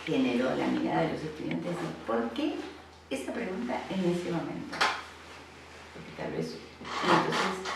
generó la mirada de los estudiantes. ¿Y por qué esa pregunta en ese momento? Porque tal vez, entonces,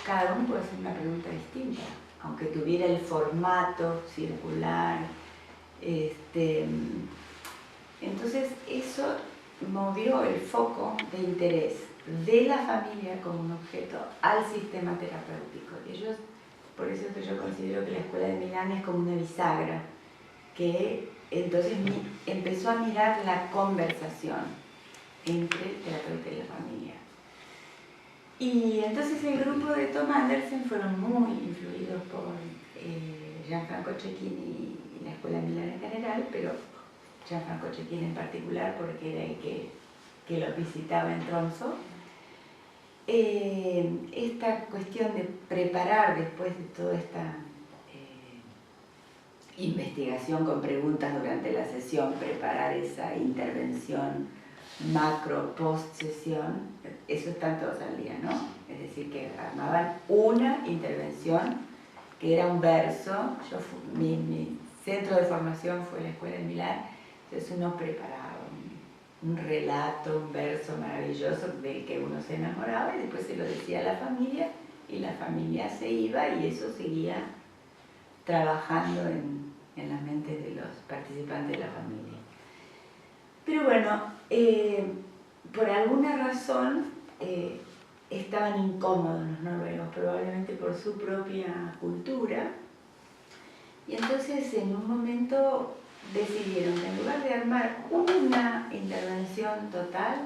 cada uno puede hacer una pregunta distinta, aunque tuviera el formato circular. Entonces eso movió el foco de interés de la familia como un objeto al sistema terapéutico. Ellos, por eso es que yo considero que la Escuela de Milán es como una bisagra, que entonces empezó a mirar la conversación entre el terapeuta y la familia. Y entonces el grupo de Tom Andersen fueron muy influidos por Gianfranco Cecchini y la Escuela de Milán en general, pero Gianfranco Cecchini en particular porque era el que los visitaba en Tromsø. Esta cuestión de preparar después de toda esta investigación con preguntas durante la sesión, preparar esa intervención macro post-sesión, eso están todos al día, ¿no? Es decir, que armaban una intervención que era un verso. Mi centro de formación fue la Escuela de Milán, entonces uno preparaba un relato, un verso maravilloso del que uno se enamoraba y después se lo decía a la familia y la familia se iba y eso seguía trabajando en las mentes de los participantes de la familia. Pero bueno, por alguna razón estaban incómodos los noruegos, probablemente por su propia cultura, y entonces en un momento decidieron que en lugar de armar una intervención total,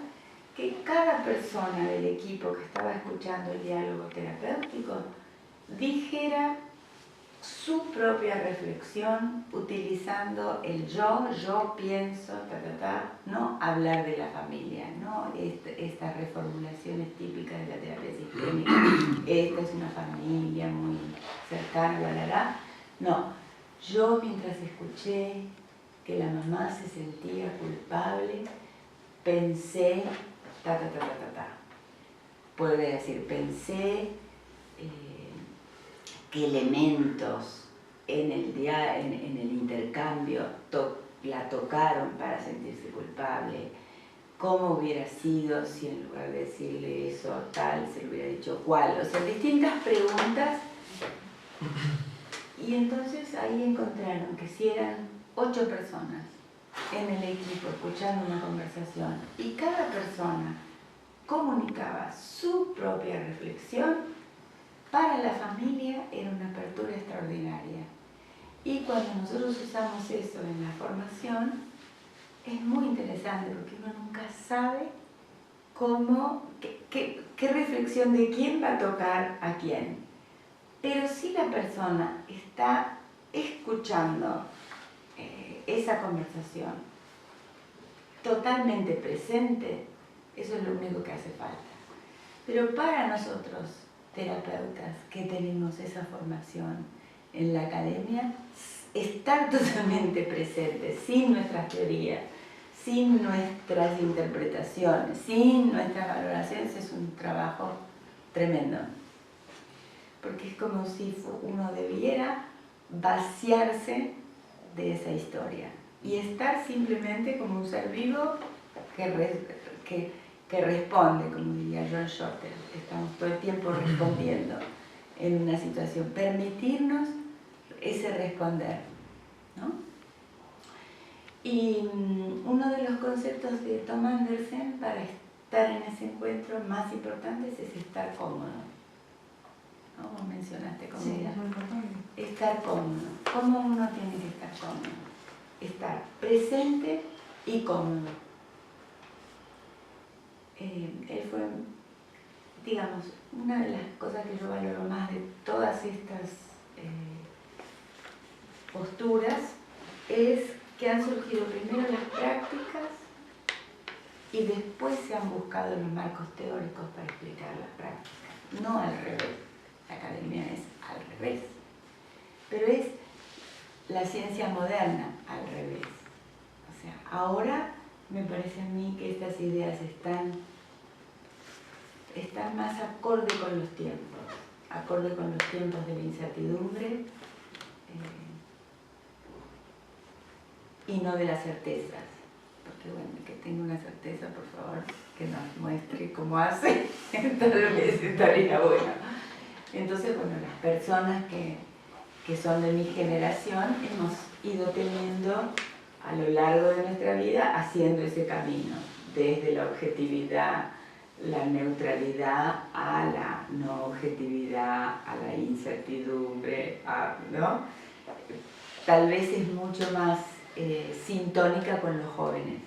que cada persona del equipo que estaba escuchando el diálogo terapéutico dijera su propia reflexión utilizando el yo pienso, no hablar de la familia, no estas reformulaciones típicas de la terapia sistémica, esta es una familia muy cercana, no, yo mientras escuché que la mamá se sentía culpable, pensé, puede decir, pensé qué elementos en el intercambio la tocaron para sentirse culpable, cómo hubiera sido si en lugar de decirle eso tal, se le hubiera dicho cuál, o sea, distintas preguntas. Y entonces ahí encontraron que si eran 8 personas en el equipo escuchando una conversación y cada persona comunicaba su propia reflexión, para la familia era una apertura extraordinaria. Y cuando nosotros usamos eso en la formación, es muy interesante porque uno nunca sabe qué reflexión de quién va a tocar a quién. Pero si la persona está escuchando esa conversación totalmente presente, eso es lo único que hace falta. Pero para nosotros, terapeutas que tenemos esa formación en la academia, estar totalmente presentes, sin nuestras teorías, sin nuestras interpretaciones, sin nuestras valoraciones, es un trabajo tremendo. Porque es como si uno debiera vaciarse de esa historia y estar simplemente como un ser vivo que responde, como diría John Shorter. Estamos todo el tiempo respondiendo en una situación. Permitirnos ese responder, ¿no? Y uno de los conceptos de Tom Andersen para estar en ese encuentro más importantes es estar cómodo. ¿No? Vos mencionaste comodidad. Sí, es muy importante. Estar cómodo. ¿Cómo uno tiene que estar cómodo? Estar presente y cómodo. Él fue, digamos, una de las cosas que yo valoro más de todas estas posturas es que han surgido primero las prácticas y después se han buscado los marcos teóricos para explicar las prácticas, no al revés. La academia es al revés, pero es la ciencia moderna al revés. O sea, ahora me parece a mí que estas ideas están más acorde con los tiempos de la incertidumbre, y no de las certezas. Porque bueno, el que tenga una certeza, por favor, que nos muestre cómo hace, entonces estaría bueno. Entonces, bueno, las personas que son de mi generación hemos ido teniendo a lo largo de nuestra vida haciendo ese camino, desde la objetividad, la neutralidad, a la no objetividad, a la incertidumbre, ¿no? Tal vez es mucho más sintónica con los jóvenes.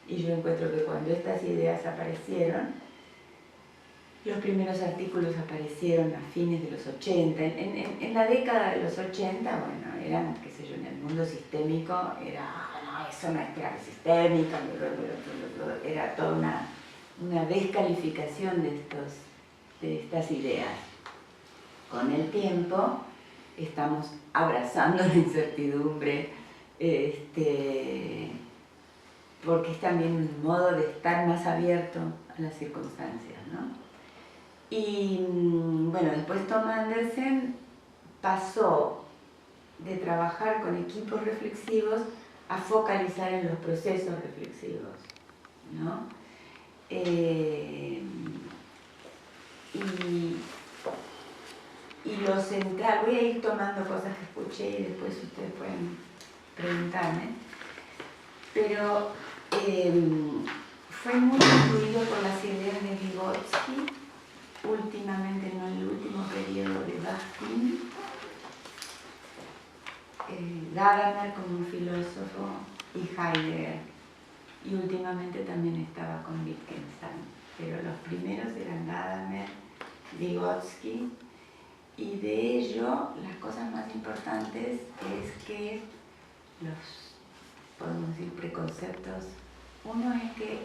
Y yo encuentro que cuando estas ideas aparecieron, los primeros artículos aparecieron a fines de los 80. En la década de los 80, bueno, eran, qué sé yo, en el mundo sistémico, era, no, eso no es clave sistémica, era toda una descalificación de estas ideas. Con el tiempo estamos abrazando la incertidumbre, porque es también un modo de estar más abierto a las circunstancias, ¿no? Y bueno, después Tom Andersen pasó de trabajar con equipos reflexivos a focalizar en los procesos reflexivos, ¿no? Y lo central, voy a ir tomando cosas que escuché y después ustedes pueden preguntarme, pero fue muy influido por las ideas de Vygotsky, últimamente, no en el último periodo de Bakhtin, Gadamer como un filósofo y Heidegger, y últimamente también estaba con Wittgenstein, pero los primeros eran Gadamer, Vygotsky, y de ello las cosas más importantes es que podemos decir, preconceptos, uno es que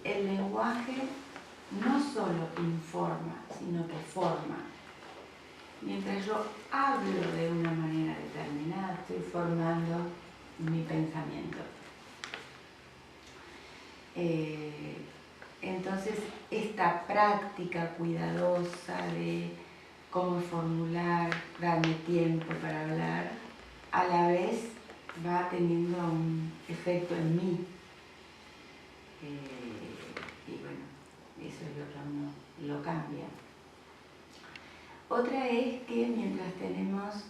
el lenguaje no solo informa, sino que forma. Mientras yo hablo de una manera determinada, estoy formando mi pensamiento. Entonces, esta práctica cuidadosa de cómo formular, darme tiempo para hablar, a la vez va teniendo un efecto en mí. Y bueno, eso es lo que uno lo cambia. Otra es que mientras tenemos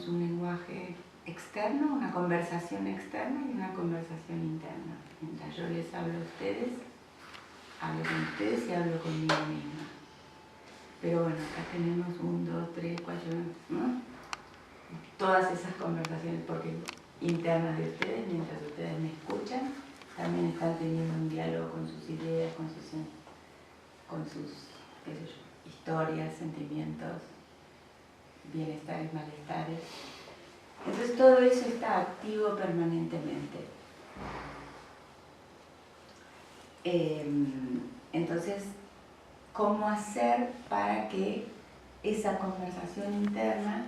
un lenguaje externo, una conversación externa y una conversación interna. Mientras yo les hablo a ustedes, hablo con ustedes y hablo conmigo misma. Pero bueno, acá tenemos 1, 2, 3, 4, ¿no? Todas esas conversaciones, porque internas de ustedes, mientras ustedes me escuchan, también están teniendo un diálogo con sus ideas, con sus qué sé yo, historias, sentimientos, bienestares, malestares. Entonces todo eso está activo permanentemente. Entonces, ¿cómo hacer para que esa conversación interna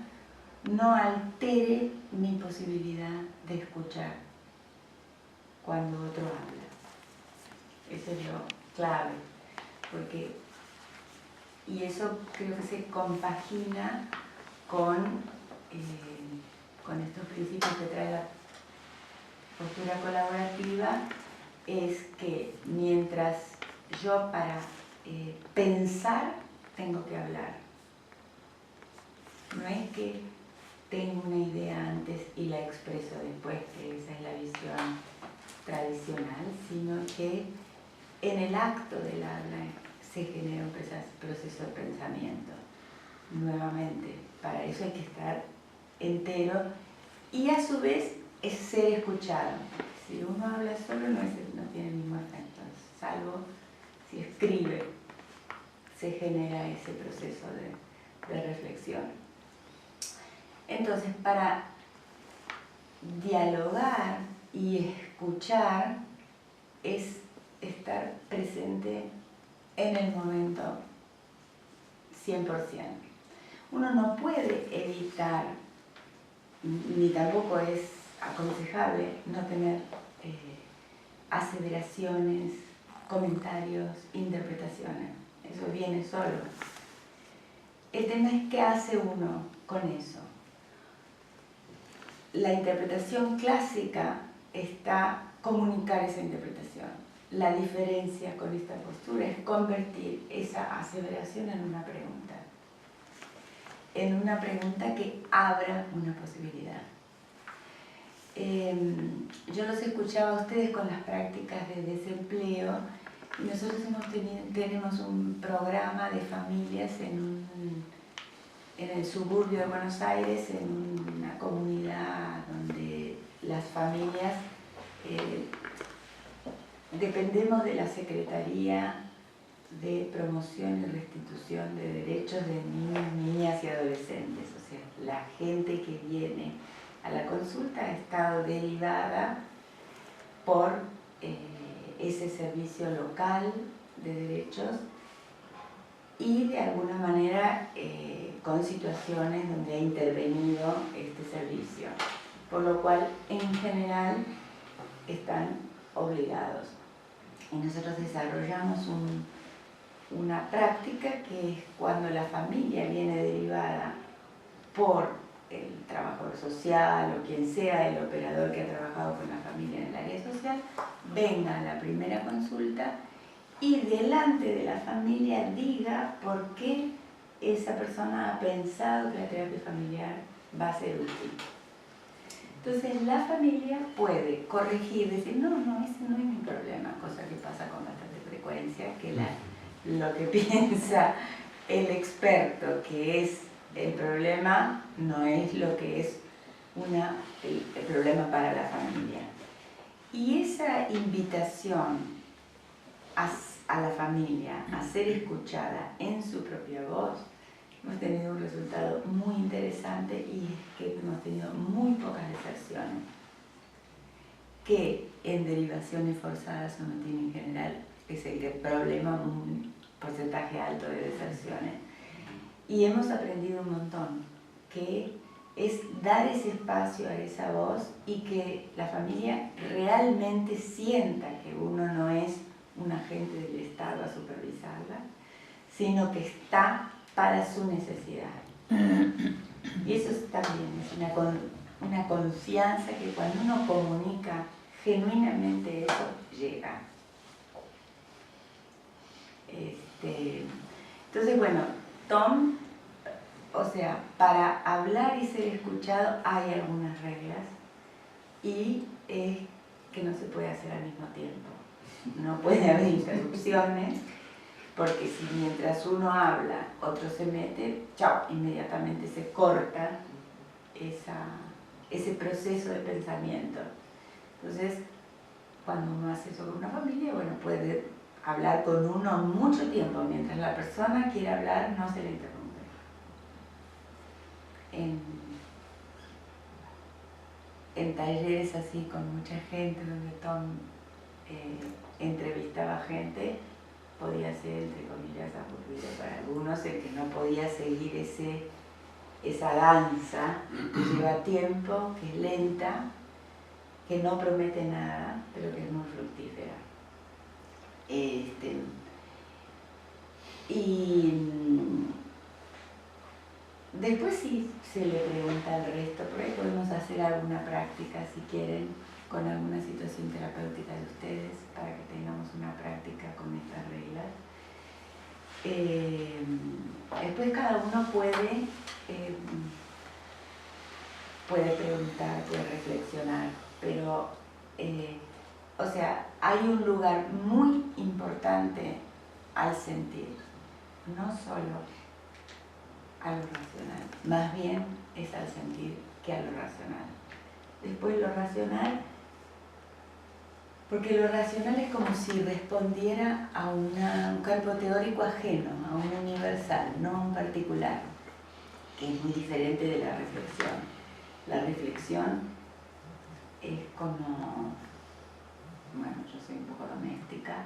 no altere mi posibilidad de escuchar cuando otro habla? Eso es lo clave, y eso creo que se compagina con estos principios que trae la postura colaborativa, es que mientras yo para pensar tengo que hablar. No es que tengo una idea antes y la expreso después, que esa es la visión tradicional, sino que en el acto del habla se genera un proceso de pensamiento. Nuevamente, para eso hay que estar entero y a su vez es ser escuchado. Si uno habla solo no tiene el mismo efecto, salvo si escribe, se genera ese proceso de reflexión. Entonces, para dialogar y escuchar es estar presente en el momento 100%. Uno no puede evitar, ni tampoco es aconsejable, no tener aseveraciones, comentarios, interpretaciones. Eso viene solo. El tema es qué hace uno con eso. la interpretación clásica está comunicar esa interpretación. La diferencia con esta postura es convertir esa aseveración en una pregunta que abra una posibilidad. Yo los escuchaba a ustedes con las prácticas de desempleo y nosotros tenemos un programa de familias en el suburbio de Buenos Aires, en una comunidad donde las familias dependemos de la Secretaría de Promoción y Restitución de Derechos de Niños, Niñas y Adolescentes. O sea, la gente que viene a la consulta ha estado derivada por ese servicio local de derechos y de alguna manera con situaciones donde ha intervenido este servicio, por lo cual en general están obligados. Y nosotros desarrollamos una práctica que es cuando la familia viene derivada por el trabajador social o quien sea el operador que ha trabajado con la familia en el área social, venga a la primera consulta y delante de la familia diga por qué esa persona ha pensado que la terapia familiar va a ser útil. Entonces la familia puede corregir, decir, no, ese no es mi problema, cosa que pasa con bastante frecuencia, que lo que piensa el experto que es el problema no es lo que es el problema para la familia. Y esa invitación a la familia a ser escuchada en su propia voz, hemos tenido un resultado muy interesante y es que hemos tenido muy pocas deserciones, que en derivaciones forzadas uno tiene en general es el problema, un porcentaje alto de deserciones. Y hemos aprendido un montón, que es dar ese espacio a esa voz y que la familia realmente sienta que uno no es un agente del Estado a supervisarla, sino que está para su necesidad. Y eso está bien, es una confianza que cuando uno comunica genuinamente eso, llega. Entonces, bueno, Tom, o sea, para hablar y ser escuchado hay algunas reglas y es que no se puede hacer al mismo tiempo. No puede haber interrupciones, porque si mientras uno habla, otro se mete, chao, inmediatamente se corta ese proceso de pensamiento. Entonces, cuando uno hace eso con una familia, bueno, puede hablar con uno mucho tiempo, mientras la persona quiere hablar, no se le interrumpe. En talleres así con mucha gente, donde Tom entrevistaba gente, podía ser, entre comillas, aburrido para algunos, el que no podía seguir esa danza que lleva tiempo, que es lenta, que no promete nada, pero que es muy fructífera. Y después sí se le pregunta al resto, por ahí podemos hacer alguna práctica si quieren con alguna situación terapéutica de ustedes para que tengamos una práctica con estas reglas. Después cada uno puede preguntar, puede reflexionar, pero o sea, hay un lugar muy importante al sentir, no solo a lo racional, más bien es al sentir que a lo racional. Después lo racional, porque lo racional es como si respondiera a un campo teórico ajeno, a un universal, no a un particular, que es muy diferente de la reflexión. La reflexión es como, bueno, yo soy un poco doméstica,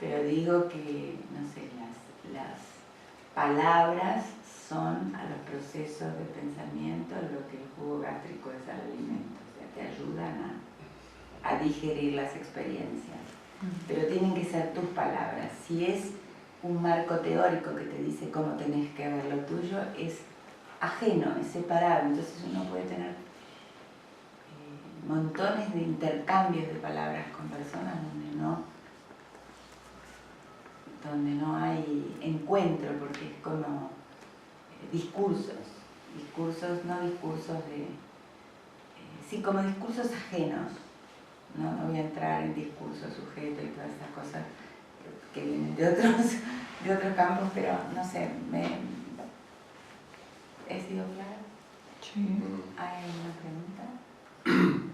pero digo que, no sé, las palabras son a los procesos de pensamiento lo que el jugo gástrico es al alimento, o sea, te ayudan a digerir las experiencias, pero tienen que ser tus palabras. Si es un marco teórico que te dice cómo tenés que ver lo tuyo, es ajeno, es separado, entonces uno puede tener montones de intercambios de palabras con personas donde no hay encuentro, porque es como discursos, no discursos de... sí, como discursos ajenos. No voy a entrar en discurso, sujeto y todas esas cosas que vienen de otros campos, pero no sé, ¿he sido clara? Sí. ¿Hay una pregunta?